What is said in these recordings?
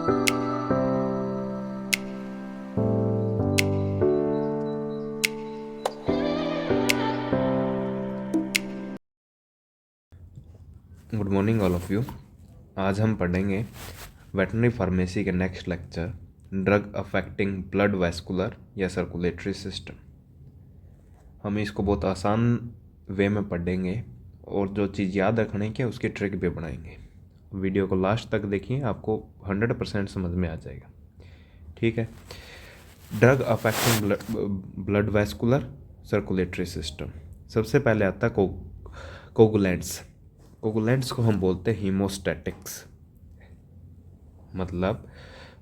Good morning all of you. आज हम पढ़ेंगे वेटरनरी फार्मेसी के next lecture, drug affecting blood vascular या सर्कुलेटरी सिस्टम। हम इसको बहुत आसान वे में पढ़ेंगे और जो चीज़ याद रखने की है उसकी ट्रिक भी बनाएंगे। वीडियो को लास्ट तक देखिए, आपको 100% समझ में आ जाएगा। ठीक है। Drug affecting blood vascular circulatory system. सबसे पहले आता है कोगुलेंट्स। कोगुलेंट्स को हम बोलते हैं हीमोस्टैटिक्स, मतलब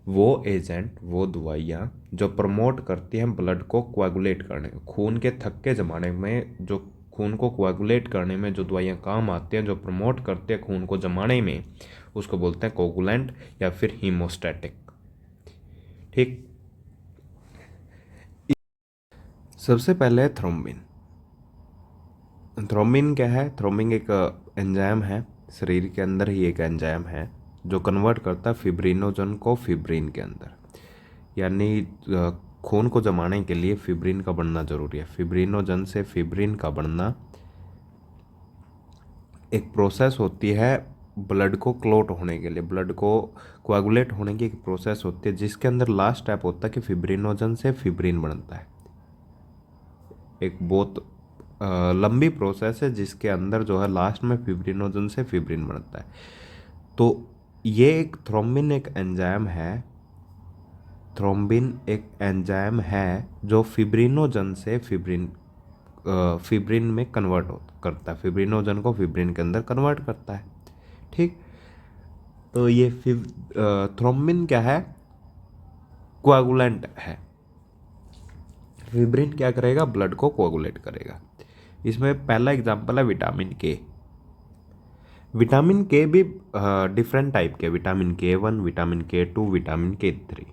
वो एजेंट, वो दवाइयाँ जो प्रमोट करती हैं ब्लड को कोagulate करने, खून के थक्के जमाने में, जो खून को कोagulate करने में जो दवाइयाँ काम आती हैं, जो प्रमोट करते हैं खून को जमाने में, उसको बोलते हैं कोगुलेंट या फिर हीमोस्टैटिक। ठीक। सबसे पहले है थ्रोम्बिन। थ्रोम्बिन क्या है? थ्रोम्बिन एक एंजाइम है, शरीर के अंदर ही एक एंजाइम है जो कन्वर्ट करता है फिब्रिनोजन को फिब्रिन के अंदर। यानी खून को जमाने के लिए फिब्रिन का बनना जरूरी है। फिब्रिनोजन से फिब्रिन का बनना एक प्रोसेस होती है ब्लड को क्लॉट होने के लिए, ब्लड को कोagulate होने की एक प्रोसेस होती है, जिसके अंदर लास्ट स्टेप होता है कि फिब्रिनोजन से फिब्रिन बनता है। एक बहुत लंबी प्रोसेस है जिसके अंदर जो है लास्ट में फिब्रिनोजन से फिब्रिन बनता है। तो ये एक थ्रोम्बिन एक एंजाइम है। थ्रोम्बिन एक एंजाइम है जो फिब्रिनोजन से फिब्रिन में कन्वर्ट करता है, फिब्रिनोजन को फिब्रिन के अंदर कन्वर्ट करता है। ठीक। तो ये थ्रोम्बिन क्या है? कोagulant है। फिब्रिन क्या करेगा? ब्लड को कोagulate करेगा। इसमें पहला एग्जांपल है विटामिन के। विटामिन के भी डिफरेंट टाइप के, vitamin K1, vitamin K2, vitamin K3।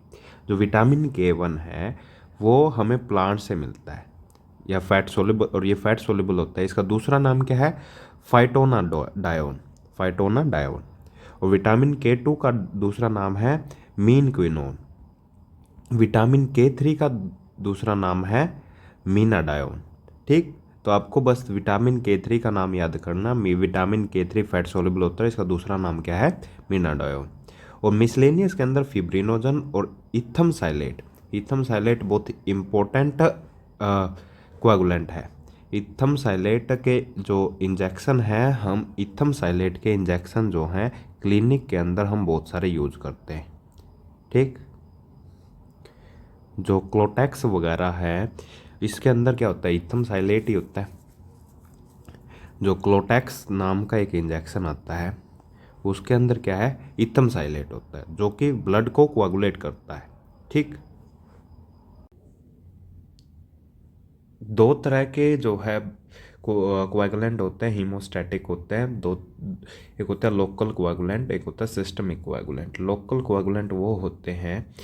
जो विटामिन K1 है वो हमें प्लांट से मिलता है या फैट सोल्युबल, और ये फैट सोल्युबल होता है। इसका दूसरा नाम क्या है? फाइटोनाडायोन। फाइटोनाडायोन। और विटामिन K2 का दूसरा नाम है मीन क्विनोन। विटामिन K3 का दूसरा नाम है मीनाडायोन। ठीक। तो आपको बस विटामिन K3 का नाम याद करना। विटामिन K3 फैट सोल्युबल होता है, इसका दूसरा नाम क्या है? मीनाडायोन। और मिसलेनियस के अंदर फिब्रिनोजन और इथम साइलेट। इथम साइलेट बहुत इंपॉर्टेंट कोagulant है। इथम साइलेट के जो इंजेक्शन है, हम इथम साइलेट के इंजेक्शन जो हैं क्लिनिक के अंदर हम बहुत सारे यूज करते हैं। ठीक। जो क्लोटेक्स वगैरह है इसके अंदर क्या होता है? इथम साइलेट ही होता है। जो क्लोटेक्स नाम का एक इंजेक्शन आता है उसके अंदर क्या है? इथम साइलेट होता है जो कि ब्लड को कोagulate करता है। ठीक। दो तरह के जो है कोagulant होते हैं, हीमोस्टैटिक होते हैं दो। एक होता है लोकल कोagulant, एक होता है सिस्टमिक कोagulant। लोकल कोagulant वो होते हैं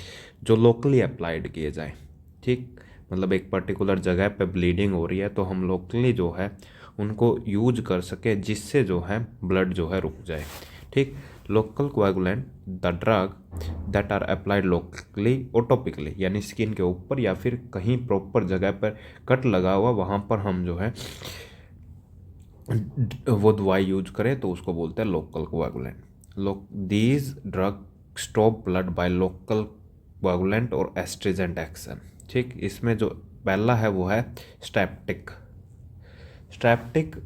जो लोकली अप्लाइड किए जाए। ठीक। मतलब एक पर्टिकुलर जगह पे ब्लीडिंग हो रही है तो हम लोकली जो है उनको यूज कर सके, जिससे जो है ब्लड जो है रुक जाए। ठीक। Local coagulant the drug that are applied locally और टॉपिकली, यानी स्किन के ऊपर या फिर कहीं प्रॉपर जगह पर कट लगा हुआ, वहाँ पर हम जो है वो दवाई यूज करें तो उसको बोलते हैं local coagulant. These drug stop blood by local coagulant और एस्ट्रिजेंट एक्शन। ठीक। इसमें जो पहला है वो है स्ट्रेप्टिक। स्ट्रेप्टिक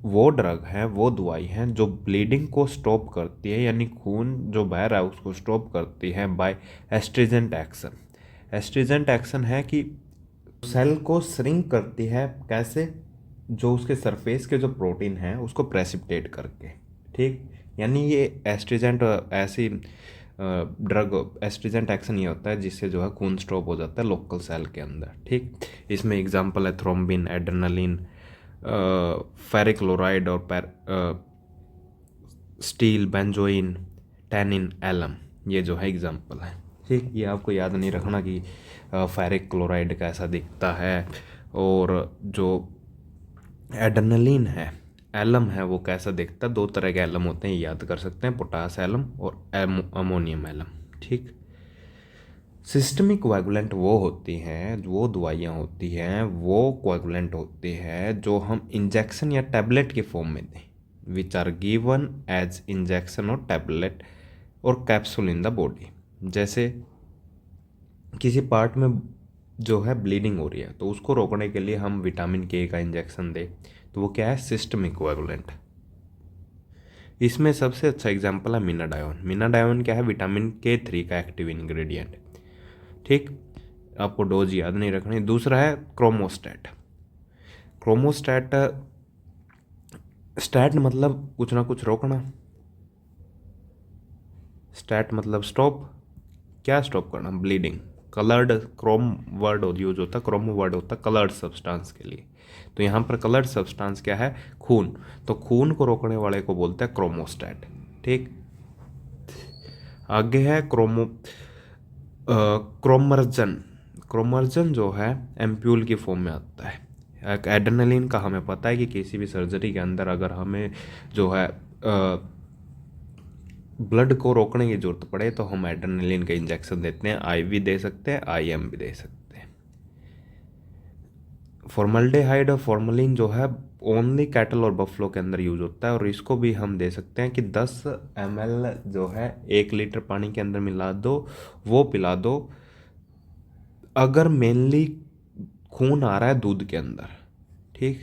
वो ड्रग है, वो दवाई है जो ब्लीडिंग को स्टॉप करती है, यानी खून जो बह रहा है उसको स्टॉप करती है by astringent action. Astringent action है कि सेल को श्रिंक करती है। कैसे? जो उसके सरफेस के जो प्रोटीन है उसको प्रेसिपिटेट करके। ठीक। यानी ये एस्ट्रिजेंट ऐसी ड्रग, एस्ट्रिजेंट एक्शन ये होता है जिससे जो है खून स्टॉप हो जाता है लोकल सेल के अंदर। ठीक। इसमें एग्जांपल है थ्रोम्बिन, एड्रेनालिन, फेरिक क्लोराइड और स्टील, बेंजोइन, टैनिन, एलम, ये जो है एग्जांपल है। ठीक। ये आपको याद नहीं रखना कि फेरिक क्लोराइड कैसा दिखता है और जो एड्रेनालिन है, एलम है, वो कैसा दिखता है। दो तरह के एलम होते हैं, याद कर सकते हैं, पोटास एलम और अमोनियम एलम। ठीक। सिस्टमिक कोएगुलेंट वो होती हैं, वो दवाइयाँ होती हैं, वो कोएगुलेंट होती हैं जो हम इंजेक्शन या टैबलेट के फॉर्म में दें, which are given as injection और टैबलेट और कैप्सूल इन द बॉडी। जैसे किसी पार्ट में जो है ब्लीडिंग हो रही है तो उसको रोकने के लिए हम विटामिन के का इंजेक्शन दें, तो वो क्या है, सिस्टमिक कोएगुलेंट। इसमें सबसे अच्छा एग्जांपल है मीनाडायोन। मीनाडायोन क्या है, विटामिन के 3 का एक्टिव इंग्रेडिएंट। ठीक, आपको डोज याद नहीं रखनी। दूसरा है क्रोमोस्टैट। क्रोमोस्टैट, स्टैट मतलब कुछ ना कुछ रोकना, स्टैट मतलब स्टॉप। क्या स्टॉप करना, bleeding. Coloured, Chrome word use होता है, क्रोमो वर्ड होता है कलर्ड सब्सटेंस के लिए। तो यहाँ पर कलर्ड सब्सटेंस क्या है, खून। तो खून को रोकने वाले को बोलते हैं क्रोमोस्टैट। ठीक, आगे है क्रोमर्जन। क्रोमर्जन जो है एम्प्यूल की फॉर्म में आता है। एड्रेनलिन का हमें पता है कि किसी भी सर्जरी के अंदर अगर हमें जो है ब्लड को रोकने की जरूरत पड़े तो हम एड्रेनलिन का इंजेक्शन देते हैं, आईवी दे सकते हैं, आईएम भी दे सकते हैं। फॉर्मल्डेहाइड और फॉर्मलिन जो है ओनली कैटल और बफलो के अंदर यूज होता है, और इसको भी हम दे सकते हैं कि 10 ml जो है 1 लीटर पानी के अंदर मिला दो, वो पिला दो अगर मेनली खून आ रहा है दूध के अंदर। ठीक,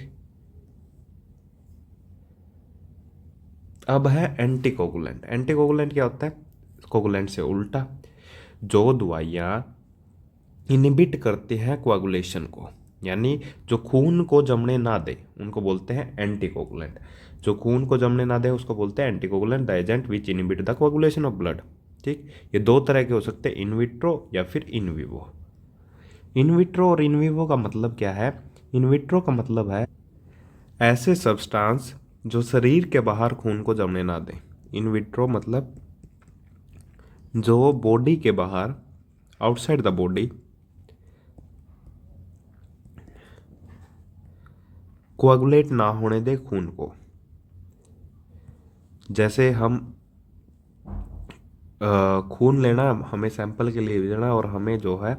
अब है एंटीकोगुलेंट। एंटीकोगुलेंट क्या होता है, कोगुलेंट से उल्टा, जो दवाइयाँ इनिबिट करते हैं कोagulation को, यानी जो खून को जमने ना दे उनको बोलते हैं एंटीकोगुलेंट। जो खून को जमने ना दे उसको बोलते हैं anticoagulant, the agent which inhibit the coagulation of blood. ठीक, ये दो तरह के हो सकते हैं, इन विट्रो या फिर इन विवो। इन विट्रो और इन विवो का मतलब क्या है, इन विट्रो का मतलब है ऐसे सब्सटेंस जो शरीर के बाहर खून को जमने ना दें। इन विट्रो मतलब जो बॉडी के बाहर, आउटसाइड द बॉडी, कोagulate ना होने दे खून को। जैसे हम खून लेना, हमें सैंपल के लिए भेजना और हमें जो है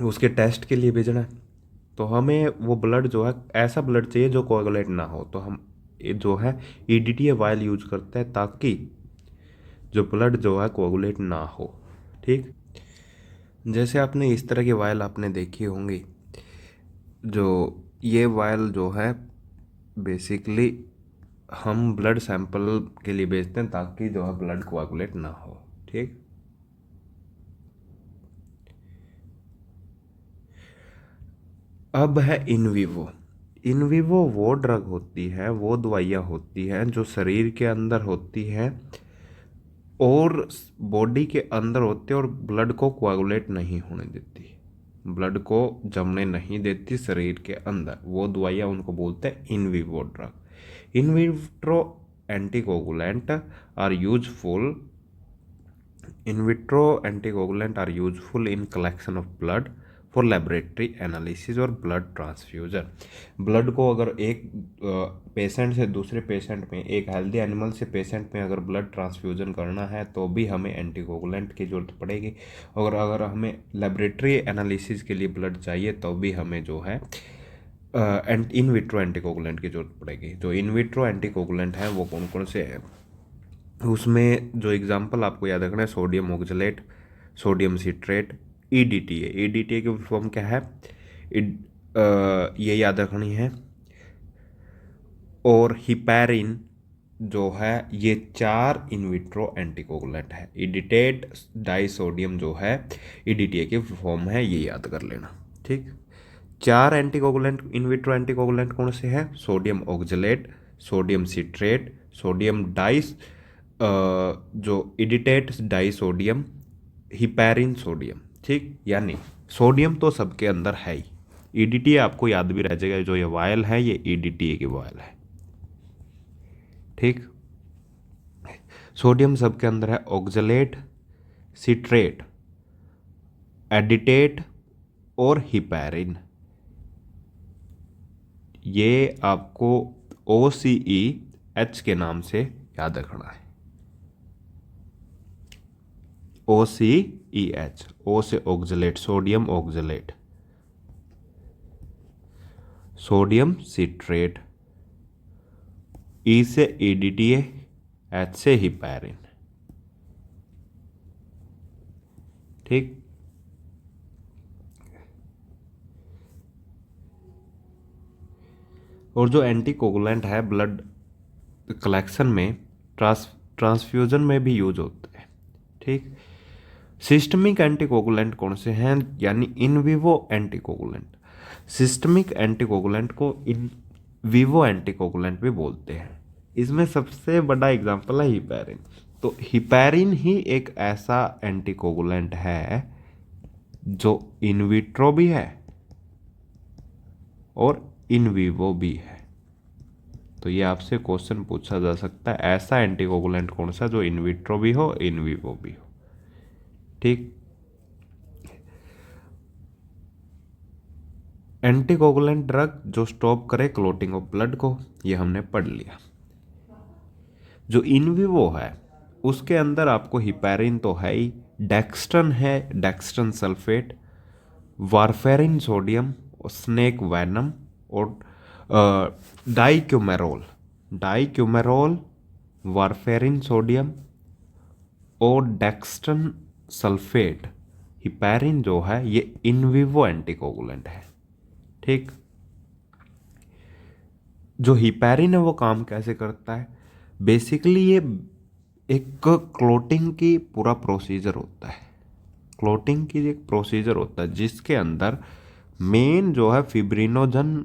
उसके टेस्ट के लिए भेजना है, तो हमें वो ब्लड जो है ऐसा ब्लड चाहिए जो कोagulate ना हो, तो हम जो है ईडीटीए वायल यूज करते हैं ताकि जो ब्लड जो है कोagulate ना हो। ठीक, जैसे आपने इस तरह की वायल आपने देखी होंगी, जो ये वायल जो है बेसिकली हम ब्लड सैंपल के लिए भेजते हैं ताकि जो है ब्लड कोagulate ना हो। ठीक, अब है इन विवो। इन विवो वो ड्रग होती है, वो दवाइयाँ होती हैं जो शरीर के अंदर होती हैं और बॉडी के अंदर होती है और ब्लड को कोagulate नहीं होने देती, ब्लड को जमने नहीं देती शरीर के अंदर, वो दवाइयाँ उनको बोलते हैं in vivo drug. In vitro anticoagulant are useful, in vitro anticoagulant are useful in collection of blood for laboratory analysis और ब्लड ट्रांसफ्यूजन। ब्लड को अगर एक पेशेंट से दूसरे पेशेंट में, एक हेल्दी एनिमल से पेशेंट में अगर ब्लड ट्रांसफ्यूजन करना है तो भी हमें एंटीकोगुलेंट की ज़रूरत पड़ेगी, और अगर हमें लेबोरेटरी एनालिसिस के लिए ब्लड चाहिए तो भी हमें जो है इन विट्रो एंटीकोगुलेंट की ज़रूरत पड़ेगी। जो इन विट्रो एंटीकोगुलेंट हैं वो कौन कौन से हैं, उसमें जो एग्जांपल आपको याद रखना है, sodium oxalate, sodium citrate, EDTA. EDTA की फॉर्म क्या है, ये याद रखनी है, और हिपैरिन जो है, ये 4 इन विट्रो एंटीकोगुलेंट है। ईडिटेट डाइसोडियम जो है ईडीटीए की फॉर्म है, ये याद कर लेना। ठीक, 4 एंटीकोगुलेंट इन विट्रो एंटीकोगुलेंट कौन से हैं, sodium oxalate, sodium citrate, sodium dice, जो इडिटेट डाइसोडियम, हिपैरिन सोडियम। ठीक, यानी सोडियम तो सबके अंदर है ही, ईडीटीए आपको याद भी रह जाएगा, जो ये वायल है ये ईडीटीए की वायल है। ठीक, सोडियम सबके अंदर है, ऑक्जेलेट, सिट्रेट, एडिटेट और हिपैरिन, ये आपको OCEH के नाम से याद रखना है। OCEH, O से oxalate, sodium oxalate, sodium citrate, E से EDTA, H से हिपैरिन। ठीक। और जो एंटीकोगुलेंट है ब्लड कलेक्शन में, ट्रांसफ्यूजन में भी यूज होते हैं। ठीक। सिस्टमिक एंटीकोगुलेंट कौन से हैं, यानी in vivo anticoagulant. Systemic anticoagulant को इन विवो एंटीकोगुलेंट भी बोलते हैं। इसमें सबसे बड़ा एग्जांपल है हिपैरिन। तो हिपैरिन ही एक ऐसा एंटीकोगुलेंट है जो इन विट्रो भी है और इन विवो भी है। तो ये आपसे क्वेश्चन पूछा जा सकता है, ऐसा एंटीकोगुलेंट कौन सा जो इन विट्रो भी हो, इन विवो भी हो। ठीक। एंटीकोगुलेंट ड्रग जो स्टॉप करे क्लोटिंग ऑफ ब्लड को, ये हमने पढ़ लिया। जो इन विवो है उसके अंदर आपको हिपैरिन तो है ही, डेक्स्ट्रन है, dextran sulphate, warfarin sodium, snake venom और डाइक्यूमेरोल, डाइक्यूमेरोल, वारफेरिन सोडियम और डेक्स्ट्रन सल्फेट। हिपैरिन जो है ये इन विवो एंटीकोगुलेंट है। ठीक। जो हिपैरिन है वो काम कैसे करता है, बेसिकली ये एक क्लोटिंग की पूरा प्रोसीजर होता है। क्लोटिंग की एक प्रोसीजर होता है जिसके अंदर मेन जो है फिब्रिनोजन,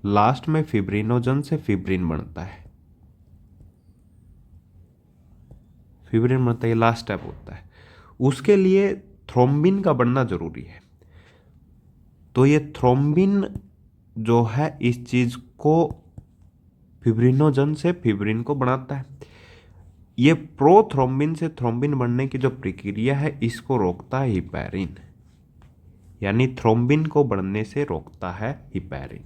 लास्ट में फिब्रिनोजन से फिब्रिन बनता है, फिब्रिन बनता है, ये लास्ट स्टेप होता है। उसके लिए थ्रोम्बिन का बनना जरूरी है। तो ये थ्रोम्बिन जो है इस चीज को फिब्रिनोजन से फिब्रिन को बनाता है। ये प्रोथ्रोम्बिन से थ्रोम्बिन बनने की जो प्रक्रिया है इसको रोकता है हिपैरिन, यानी थ्रोम्बिन को बढ़ने से रोकता है हिपैरिन।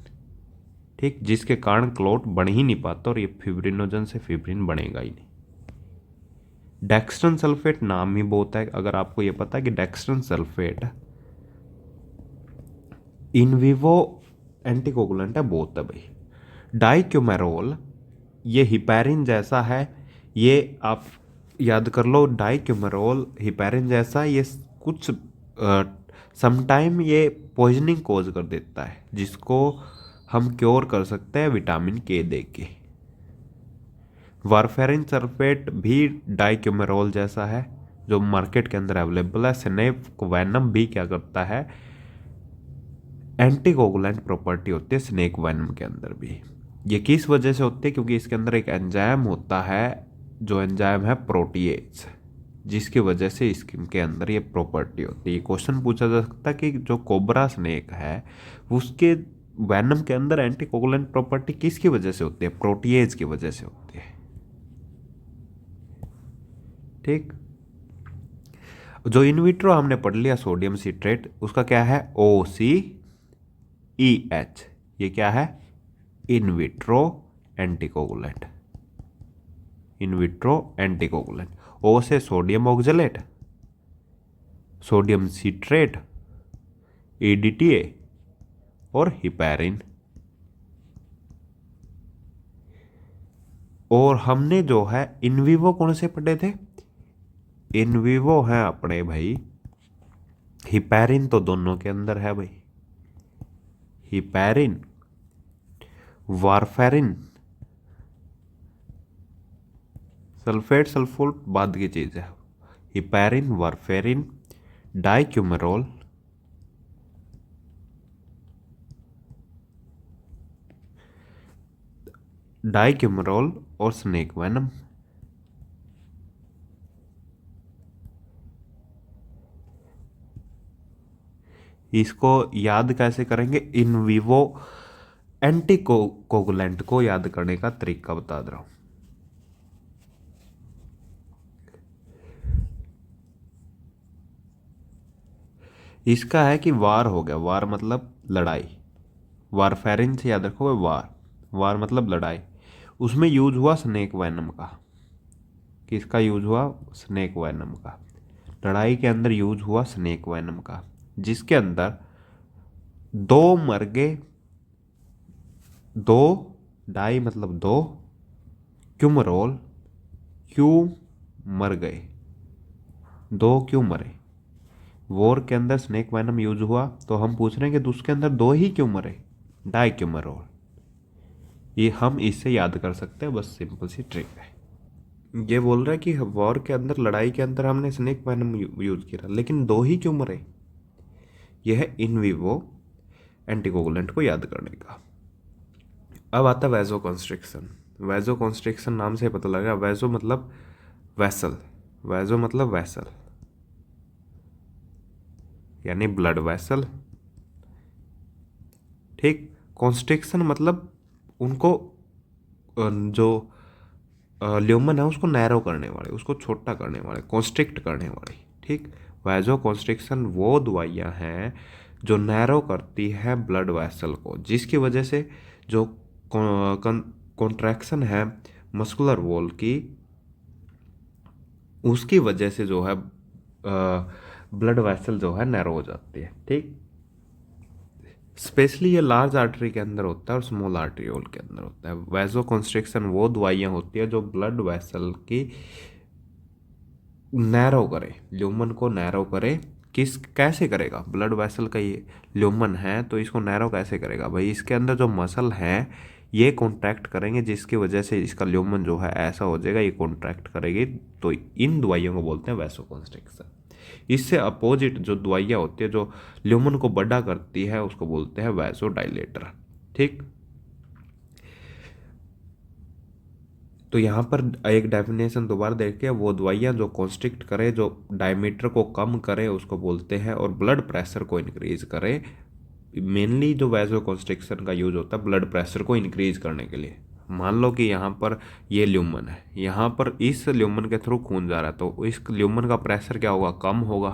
ठीक। जिसके कारण क्लोट बन ही नहीं पाता और ये फिब्रिनोजन से फिब्रिन बनेगा ही नहीं। डेक्स्ट्रन सल्फेट नाम ही बहुत है, अगर आपको ये पता है कि dextran sulphate in vivo anticoagulant है, बहुत है भाई। डाइक्यूमेरोल ये हिपैरिन जैसा है, ये आप याद कर लो, डाइक्यूमेरोल हिपैरिन जैसा, ये कुछ समटाइम ये पॉइजनिंग कोज कर देता है जिसको हम क्योर कर सकते हैं विटामिन के दे के। वारफेरिन सल्फेट भी डाइक्यूमेरोल जैसा है जो मार्केट के अंदर अवेलेबल है। स्नेक वैनम भी क्या करता है, एंटीकोगुलेंट प्रॉपर्टी होती है स्नेक वैनम के अंदर भी। ये किस वजह से होती है, क्योंकि इसके अंदर एक एंजाइम होता है, जो एंजाइम है प्रोटीएज, जिसकी वजह से इसके अंदर ये प्रॉपर्टी होती है। ये क्वेश्चन पूछा जा सकता है कि जो कोबरा स्नेक है उसके वैनम के अंदर एंटीकोगुलेंट प्रॉपर्टी किसकी वजह से होती है, प्रोटीएज की वजह से होती है। ठीक। जो इन विट्रो हमने पढ़ लिया सोडियम सिट्रेट, उसका क्या है, OCEH, ये क्या है, इन विट्रो एंटीकोगुलेंट, इन विट्रो एंटीकोगुलेंट। O से sodium oxalate, sodium citrate, EDTA और हिपैरिन। और हमने जो है इन विवो कौन से पढ़े थे, इन विवो है अपने भाई हिपैरिन, तो दोनों के अंदर है भाई, हिपैरिन, वारफेरिन, सल्फेट सल्फोट बाद की चीज है, हिपैरिन, वारफेरिन, डाइक्यूमेरोल, डाइक्यूमेरोल और स्नेक वैनम। इसको याद कैसे करेंगे, इन विवो एंटीकोगुलेंट को याद करने का तरीका बता दे रहा हूं। इसका है कि वार हो गया, वार मतलब लड़ाई, वारफेरिन से याद रखोगे वार, वार मतलब लड़ाई। उसमें यूज हुआ स्नेक वैनम का, किसका यूज हुआ? स्नेक वेनम का। लड़ाई के अंदर यूज हुआ स्नेक वेनम का, जिसके अंदर 2 मर गए, 2 डाई मतलब 2, क्यूमरोल क्यों मर गए, 2 क्यों मरे। वॉर के अंदर स्नेक वेनम यूज हुआ तो हम पूछ रहे हैं कि उसके अंदर 2 ही क्यों मरे, डाई क्यूमरोल। ये हम इससे याद कर सकते हैं, बस सिंपल सी ट्रिक है। ये बोल रहा है कि वॉर के अंदर, लड़ाई के अंदर हमने स्नेक वेनम यूज किया, लेकिन 2 ही क्यों मरे। यह है इन विवो एंटीकोगुलेंट को याद करने का। अब आता है वैजो कॉन्स्ट्रिक्शन। वैजो कॉन्स्ट्रिक्शन नाम से पता लगा, वैजो मतलब वैसल, वैजो मतलब वैसल यानी ब्लड वैसल, ठीक। कॉन्स्ट्रिक्शन मतलब उनको जो ल्यूमन है उसको नैरो करने वाले, उसको छोटा करने वाले, कॉन्स्ट्रिक्ट करने वाले, ठीक। वैजो कॉन्स्ट्रिक्शन वो दवाइयाँ हैं जो नैरो करती है ब्लड वैसल को, जिसकी वजह से जो कॉन्ट्रैक्शन है मस्कुलर वॉल की, उसकी वजह से जो है ब्लड वैसल जो है नैरो हो जाती है, ठीक। स्पेशली ये लार्ज आर्टरी के अंदर होता है और स्मॉल आर्टरियोल के अंदर होता है। वैजो कॉन्स्ट्रिक्शन वो दवाइयाँ होती है जो ब्लड वेसल की नैरो करे, ल्यूमन को नैरो करे। कैसे करेगा? ब्लड वेसल का ये ल्यूमन है तो इसको नैरो कैसे करेगा भाई? इसके अंदर जो मसल है ये कॉन्ट्रैक्ट करेंगे, जिसकी वजह से इसका ल्यूमन जो है ऐसा हो जाएगा, ये कॉन्ट्रैक्ट करेगी। तो इन दवाइयों को बोलते हैं वैसो कॉन्स्ट्रिक्शन। इससे अपोजिट जो दवाइयाँ होती है जो ल्यूमन को बड़ा करती है उसको बोलते हैं वैसो डायलेटर, ठीक। तो यहाँ पर एक डेफिनेशन दोबारा देखिए, वो दवाइयाँ जो कॉन्स्ट्रिक्ट करे, जो डायमीटर को कम करे उसको बोलते हैं, और ब्लड प्रेशर को इंक्रीज करे। मेनली जो वैसो कॉन्स्ट्रिक्शन का यूज होता है ब्लड प्रेशर को इंक्रीज करने के लिए। मान लो कि यहाँ पर ये ल्यूमन है, यहाँ पर इस ल्यूमन के थ्रू खून जा रहा है, तो इस ल्यूमन का प्रेशर क्या होगा? कम होगा।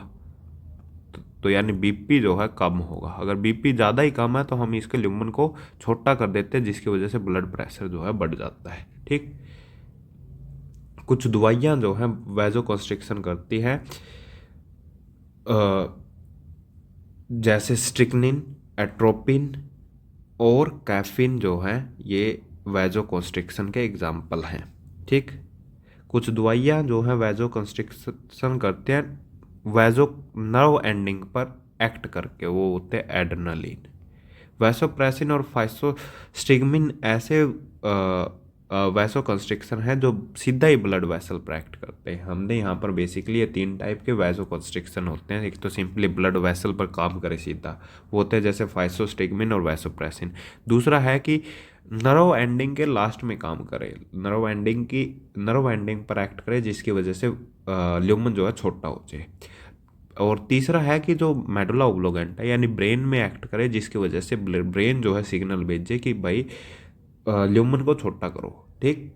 तो यानी बीपी जो है कम होगा। अगर बीपी ज़्यादा ही कम है तो हम इसके ल्यूमन को छोटा कर देते हैं, जिसकी वजह से ब्लड प्रेशर जो है बढ़ जाता है, ठीक। कुछ दवाइयाँ जो हैं वैसो कॉन्स्ट्रिक्शन करती हैं, जैसे स्ट्रिक्निन, एट्रोपिन और कैफीन जो है ये वैसो कॉन्स्ट्रिक्शन के एग्जाम्पल हैं, ठीक। कुछ दवाइयाँ जो हैं वैसो कॉन्स्ट्रिक्शन करते हैं वैसो नर्व एंडिंग पर एक्ट करके, वो होते हैं एड्रेनालिन। वैसोप्रेसिन और फाइसोस्टिग्मिन ऐसे वैसो कंस्ट्रिक्शन है जो सीधा ही ब्लड वेसल पर एक्ट करते हैं। हमने यहाँ पर बेसिकली ये 3 टाइप के वैसो कंस्ट्रिक्शन होते हैं। एक तो सिंपली ब्लड वेसल पर काम करे सीधा, वो होते हैं जैसे फाइसोस्टिग्मिन और वैसोप्रेसिन। दूसरा है कि नर्व एंडिंग के लास्ट में काम करे, नर्व एंडिंग पर एक्ट करे, जिसकी वजह से ल्यूमन जो है छोटा हो जाए। और तीसरा है कि जो मेडुला ओब्लोगेंटा यानी ब्रेन में एक्ट करे, जिसकी वजह से ब्रेन जो है सिग्नल भेजे कि भाई ल्यूमन को छोटा करो, ठीक।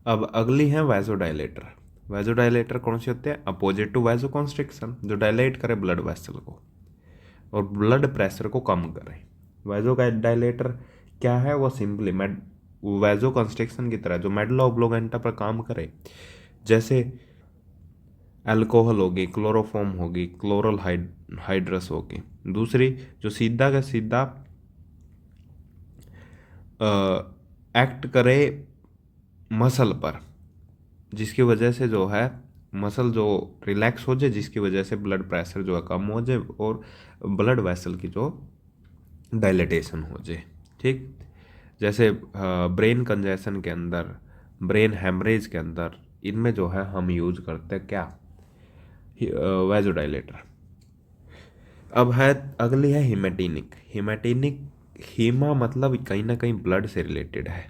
अब अगली है वैसोडाइलेटर। वैसोडाइलेटर कौन से होते हैं? अपोजिट टू वैसो कॉन्स्ट्रिक्शन, जो डायलेट करे ब्लड वेसल को और ब्लड प्रेशर को कम करे। वैसो डायलेटर क्या है? वो सिंपली वैसो कॉन्स्ट्रिक्शन की तरह जो मेडुला ओब्लोगेंटा पर काम करे, जैसे अल्कोहल होगी, क्लोरोफॉर्म होगी, क्लोरल हाइड्रस होगी। दूसरी जो सीधा का सीधा एक्ट करे मसल पर, जिसकी वजह से जो है मसल जो रिलैक्स हो जाए, जिसकी वजह से ब्लड प्रेशर जो है कम हो जाए और ब्लड वेसल की जो डायलिटेशन हो जाए, ठीक। जैसे ब्रेन कंजेशन के अंदर, ब्रेन हेमरेज के अंदर, इनमें जो है हम यूज करते हैं क्या? वैसोडाइलेटर। अब है अगली है हिमेटिनिक। हीमा मतलब कहीं ना कहीं ब्लड से रिलेटेड है।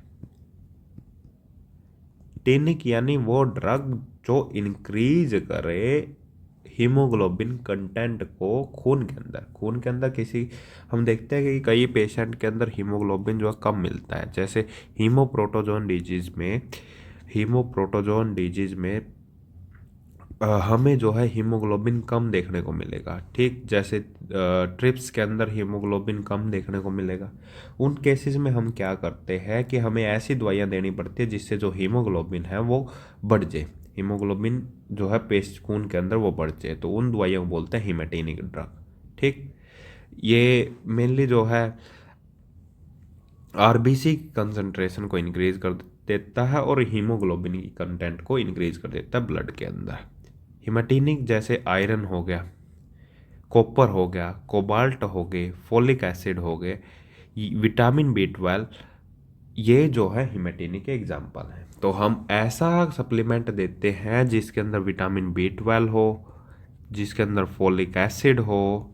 टेनिक यानी वो ड्रग जो इंक्रीज करे हीमोग्लोबिन कंटेंट को खून के अंदर किसी, हम देखते हैं कि कई पेशेंट के अंदर हीमोग्लोबिन जो है कम मिलता है, जैसे हीमोप्रोटोजोन डिजीज में हमें जो है हीमोग्लोबिन कम देखने को मिलेगा, ठीक, जैसे ट्रिप्स के अंदर हीमोग्लोबिन कम देखने को मिलेगा। उन केसेस में हम क्या करते हैं कि हमें ऐसी दवाइयाँ देनी पड़ती है जिससे जो हीमोग्लोबिन है वो बढ़ जाए, हीमोग्लोबिन जो है पेस्ट खून के अंदर वो बढ़ जाए, तो उन दवाइयों को बोलते हैं हीमेटिनिक ड्रग, ठीक। ये मेनली जो है आरबीसी की कंसंट्रेशन को इंक्रीज कर देता है और हीमोग्लोबिन की कंटेंट को इंक्रीज कर देता है ब्लड के अंदर। हिमेटिनिक जैसे आयरन हो गया, कॉपर हो गया, कोबाल्ट हो गए, फोलिक एसिड हो गए, विटामिन बी 12, ये जो है हिमेटिनिक के एग्जाम्पल हैं। तो हम ऐसा सप्लीमेंट देते हैं जिसके अंदर विटामिन बी 12 हो, जिसके अंदर फोलिक एसिड हो,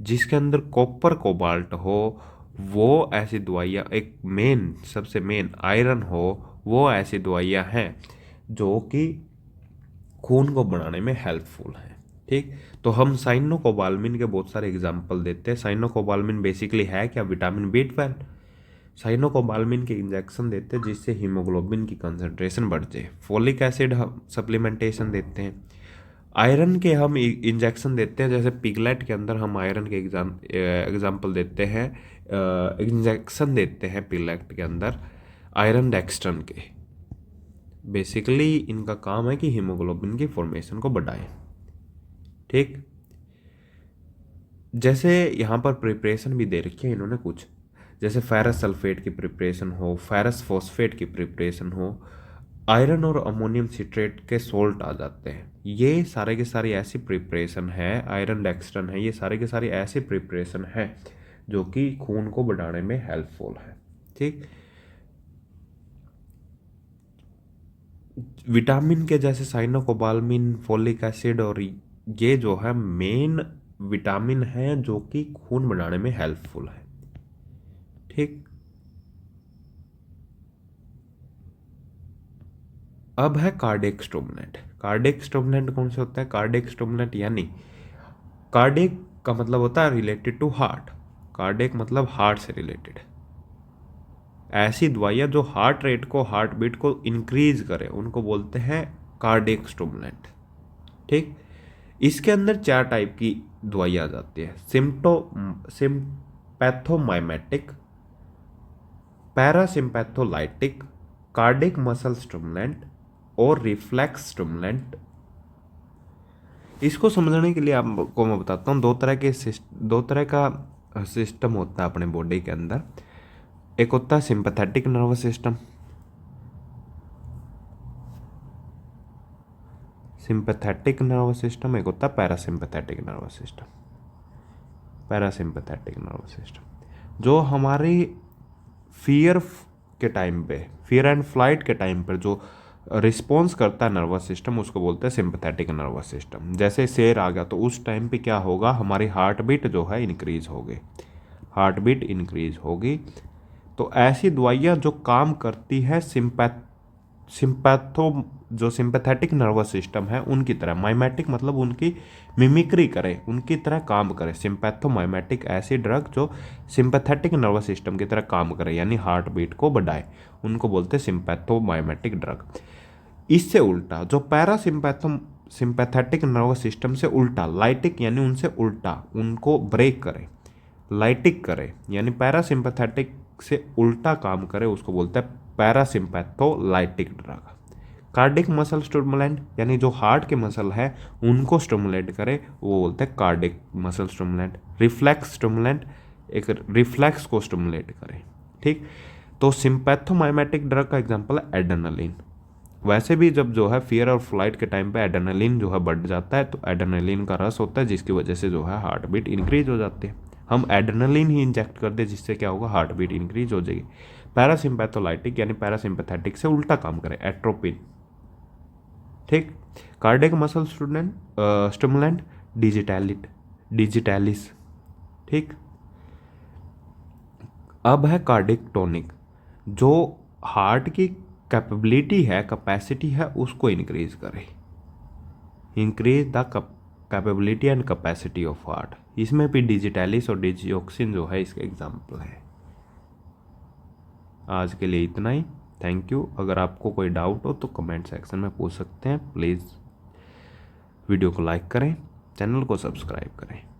जिसके अंदर कॉपर कोबाल्ट हो, वो ऐसी दवाइयाँ, एक मेन सबसे मेन आयरन हो, वो ऐसी दवाइयाँ हैं जो कि खून को बढ़ाने में हेल्पफुल है, ठीक। तो हम साइनोकोबाल्मिन के बहुत सारे एग्जाम्पल देते हैं। साइनोकोबाल्मिन बेसिकली है क्या, विटामिन बी 12। साइनोकोबाल्मिन के इंजेक्शन देते हैं जिससे हीमोग्लोबिन की कंसंट्रेशन बढ़ जाए। फोलिक एसिड हम सप्लीमेंटेशन देते हैं। आयरन के हम इंजेक्शन देते हैं, जैसे पिगलेट के अंदर हम आयरन के एग्जाम्पल देते हैं, इंजेक्शन देते हैं पिगलेट के अंदर आयरन डेक्स्ट्रन के। बेसिकली इनका काम है कि हीमोग्लोबिन की फॉर्मेशन को बढ़ाएं, ठीक। जैसे यहाँ पर प्रिपरेशन भी दे रखी है इन्होंने कुछ, जैसे फेरस सल्फेट की प्रिपरेशन हो, फेरस फॉस्फेट की प्रिपरेशन हो, आयरन और अमोनियम सिट्रेट के सोल्ट आ जाते हैं। ये सारे के सारी ऐसी प्रिपरेशन है, आयरन डेक्स्ट्रन है, ये सारे के सारी ऐसी प्रिपरेशन है जो कि खून को बढ़ाने में हेल्पफुल है, ठीक। विटामिन के जैसे साइनोकोबाल्मिन, फोलिक एसिड, और ये जो है मेन विटामिन है जो कि खून बढ़ाने में हेल्पफुल है, ठीक। अब है कार्डियक स्टिमुलेंट। कार्डियक स्टिमुलेंट कौन से होता है, कार्डियक स्टिमुलेंट यानी कार्डियक का मतलब होता है रिलेटेड टू हार्ट, कार्डियक मतलब हार्ट से रिलेटेड। ऐसी दवाइयाँ जो हार्ट रेट को, हार्ट बीट को इंक्रीज करे, उनको बोलते हैं कार्डियक स्टिमुलेंट, ठीक। इसके अंदर 4 टाइप की दवाइयाँ आ जाती है, sympathomimetic, parasympatholytic, cardiac muscle stimulant और रिफ्लेक्स स्टिमुलेंट। इसको समझने के लिए आपको मैं बताता हूँ, दो तरह का सिस्टम होता है अपने बॉडी के अंदर। एक होता है sympathetic nervous system, sympathetic nervous system, एक होता है parasympathetic nervous system. Parasympathetic nervous system जो हमारी फियर के टाइम पे, फियर एंड फ्लाइट के टाइम पर जो रिस्पॉन्स करता है नर्वस सिस्टम, उसको बोलते हैं सिंपैथेटिक नर्वस सिस्टम। जैसे शेर आ गया तो उस टाइम पे क्या होगा, हमारी हार्ट बीट जो है इंक्रीज होगी, हार्ट बीट इंक्रीज होगी। तो ऐसी दवाइयाँ जो काम करती है सिंपैथो जो सिंपैथेटिक नर्वस सिस्टम है उनकी तरह, माइमेटिक मतलब उनकी मिमिक्री करे, उनकी तरह काम करे। सिंपैथोमाइमेटिक ऐसी ड्रग जो सिंपैथेटिक नर्वस सिस्टम की तरह काम करे, यानी हार्ट बीट को बढ़ाए, उनको बोलते हैं सिंपैथोमाइमेटिक ड्रग। इससे उल्टा जो सिंपैथेटिक नर्वस सिस्टम से उल्टा, लाइटिक यानी उनसे उल्टा, उनको ब्रेक करे, लाइटिक करे, यानी पैरासिम्पैथेटिक से उल्टा काम करे, उसको बोलते हैं parasympatholytic drug. Cardiac muscle stimulant यानी जो हार्ट के मसल है उनको स्टिमुलेट करे, वो बोलते हैं cardiac muscle stimulant. Reflex stimulant एक रिफ्लेक्स को स्टिमुलेट करे, ठीक। तो सिंपैथोमाइमेटिक ड्रग का एग्जांपल है एड्रेनलिन। वैसे भी जब जो है फियर और फ्लाइट के टाइम पे एड्रेनलिन जो है बढ़ जाता है, तो एड्रेनलिन का रस होता है जिसकी वजह से जो है हार्ट बीट इंक्रीज हो जाती है। हम एड्रेनलिन ही इंजेक्ट कर दे जिससे क्या होगा, हार्ट बीट इंक्रीज हो जाएगी। पैरासिम्पैथोलाइटिक यानी पैरासिम्पैथेटिक से उल्टा काम करे, एट्रोपिन, ठीक। कार्डियक मसल स्टिमुलेंट डिजिटैलिस, ठीक। अब है कार्डिक टॉनिक, जो हार्ट की कैपेबिलिटी है, कैपेसिटी है, उसको इंक्रीज करे, increase the capability and capacity of heart. इसमें भी डिजिटैलिस और डिजिऑक्सिन जो है इसके एग्जाम्पल है। आज के लिए इतना ही, थैंक यू। अगर आपको कोई डाउट हो तो कमेंट सेक्शन में पूछ सकते हैं प्लीज़। वीडियो को लाइक करें, चैनल को सब्सक्राइब करें।